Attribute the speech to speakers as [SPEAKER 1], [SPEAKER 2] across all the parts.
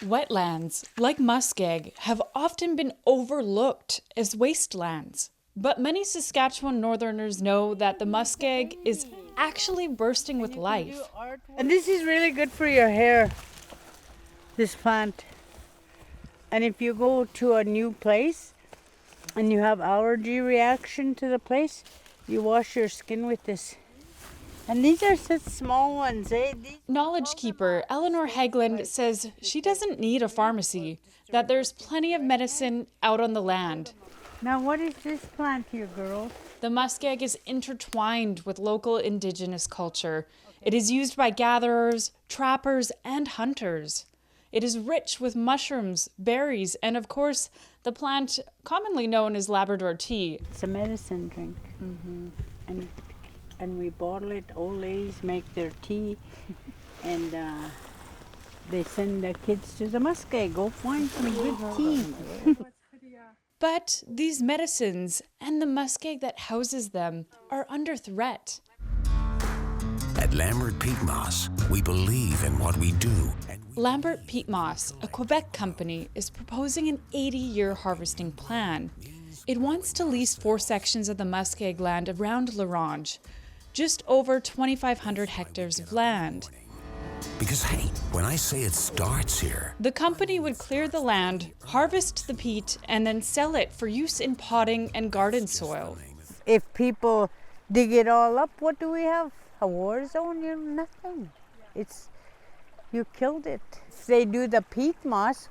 [SPEAKER 1] Wetlands, like muskeg, have often been overlooked as wastelands. But many Saskatchewan Northerners know that the muskeg is actually bursting with life.
[SPEAKER 2] And this is really good for your hair, this plant. And if you go to a new place and you have allergy reaction to the place, you wash your skin with this. And these are such small ones, eh?
[SPEAKER 1] Knowledge keeper Eleanor Hagland says she doesn't need a pharmacy, that there's plenty of medicine out on the land.
[SPEAKER 2] Now what is this plant here, girl?
[SPEAKER 1] The muskeg is intertwined with local indigenous culture. It is used by gatherers, trappers, and hunters. It is rich with mushrooms, berries, and of course, the plant commonly known as Labrador tea.
[SPEAKER 2] It's a medicine drink. And we bottle it. Old ladies make their tea, and they send their kids to the muskeg. Go find some good tea.
[SPEAKER 1] But these medicines and the muskeg that houses them are under threat.
[SPEAKER 3] At Lambert Peat Moss, we believe in what we do.
[SPEAKER 1] Lambert Peat Moss, a Quebec company, is proposing an 80-year harvesting plan. It wants to lease 4 sections of the muskeg land around L'Orange, just over 2,500 hectares of land.
[SPEAKER 3] Because, hey, when I say it starts here,
[SPEAKER 1] The company would clear the land, harvest the peat, and then sell it for use in potting and garden soil.
[SPEAKER 2] If people dig it all up, what do we have? A war zone? You nothing. You killed it. If they do the peat moss,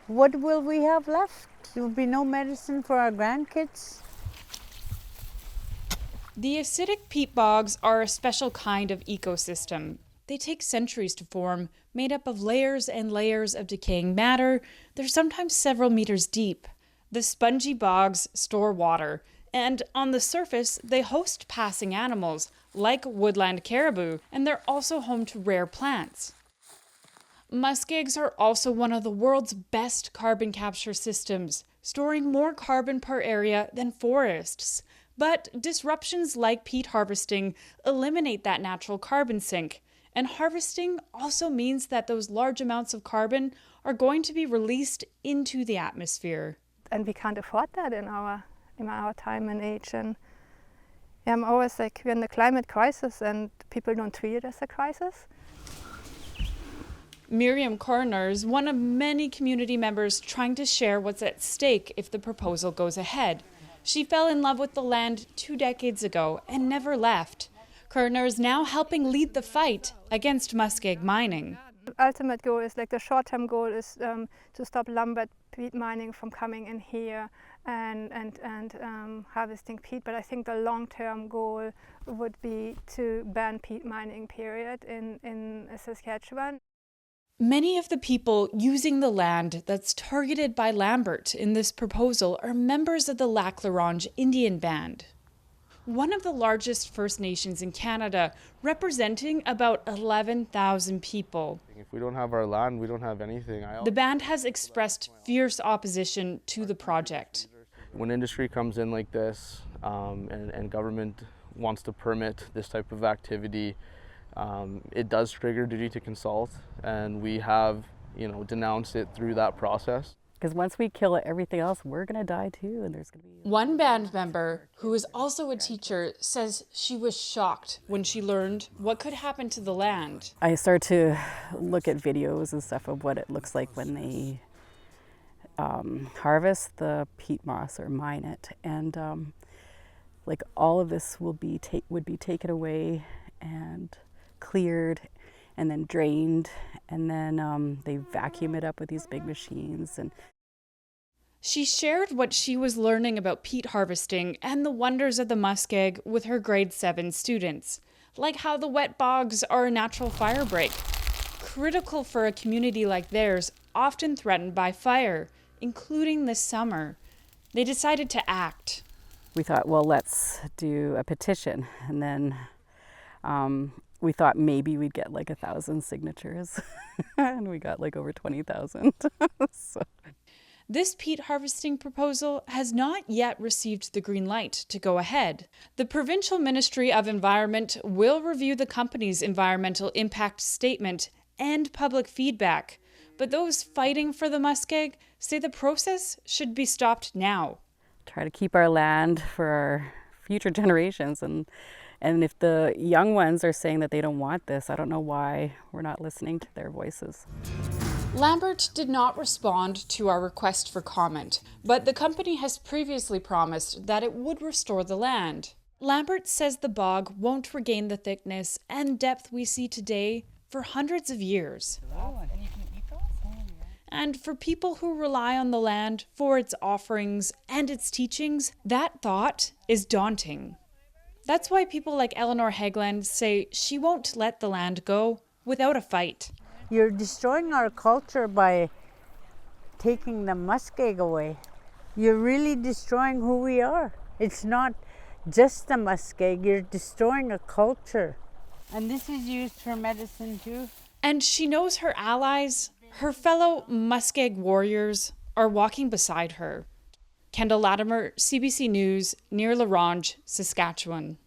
[SPEAKER 2] what will we have left? There will be no medicine for our grandkids.
[SPEAKER 1] The acidic peat bogs are a special kind of ecosystem. They take centuries to form, made up of layers and layers of decaying matter. They're sometimes several meters deep. The spongy bogs store water, and on the surface, they host passing animals, like woodland caribou, and they're also home to rare plants. Muskegs are also one of the world's best carbon capture systems, storing more carbon per area than forests. But disruptions like peat harvesting eliminate that natural carbon sink. And harvesting also means that those large amounts of carbon are going to be released into the atmosphere.
[SPEAKER 4] And we can't afford that in our time and age. And I'm always like, we're in the climate crisis and people don't treat it as a crisis.
[SPEAKER 1] Miriam Coroner is one of many community members trying to share what's at stake if the proposal goes ahead. She fell in love with the land 2 decades ago and never left. Coroner is now helping lead the fight against muskeg mining.
[SPEAKER 4] The ultimate goal is, like the short-term goal is to stop Lambert peat mining from coming in here and harvesting peat. But I think the long-term goal would be to ban peat mining, period, in Saskatchewan.
[SPEAKER 1] Many of the people using the land that's targeted by Lambert in this proposal are members of the Lac La Ronge Indian Band, one of the largest First Nations in Canada, representing about 11,000 people.
[SPEAKER 5] If we don't have our land, we don't have anything.
[SPEAKER 1] The band has expressed fierce opposition to the project.
[SPEAKER 5] When industry comes in like this and government wants to permit this type of activity, it does trigger duty to consult, and we have, denounced it through that process.
[SPEAKER 6] Because once we kill it, everything else, we're going to die too, and there's going to be...
[SPEAKER 1] One band member, who is also a teacher, says she was shocked when she learned what could happen to the land.
[SPEAKER 6] I start to look at videos and stuff of what it looks like when they harvest the peat moss or mine it, and like all of this would be taken away and cleared and then drained, and then they vacuum it up with these big machines. And
[SPEAKER 1] she shared what she was learning about peat harvesting and the wonders of the muskeg with her grade 7 students, like how the wet bogs are a natural fire break, critical for a community like theirs, often threatened by fire, including this summer. They decided to act.
[SPEAKER 6] We thought, well, let's do a petition, and then we thought maybe we'd get like 1,000 signatures, and we got like over 20,000. So.
[SPEAKER 1] This peat harvesting proposal has not yet received the green light to go ahead. The Provincial Ministry of Environment will review the company's environmental impact statement and public feedback, But those fighting for the muskeg say the process should be stopped now.
[SPEAKER 6] Try to keep our land for our future generations. And if the young ones are saying that they don't want this, I don't know why we're not listening to their voices.
[SPEAKER 1] Lambert did not respond to our request for comment, but the company has previously promised that it would restore the land. Lambert says the bog won't regain the thickness and depth we see today for hundreds of years. And for people who rely on the land for its offerings and its teachings, that thought is daunting. That's why people like Eleanor Hegland say she won't let the land go without a fight.
[SPEAKER 2] You're destroying our culture by taking the muskeg away. You're really destroying who we are. It's not just the muskeg, you're destroying a culture. And this is used for medicine too.
[SPEAKER 1] And she knows her allies, her fellow muskeg warriors, are walking beside her. Kendall Latimer, CBC News, near La Ronge, Saskatchewan.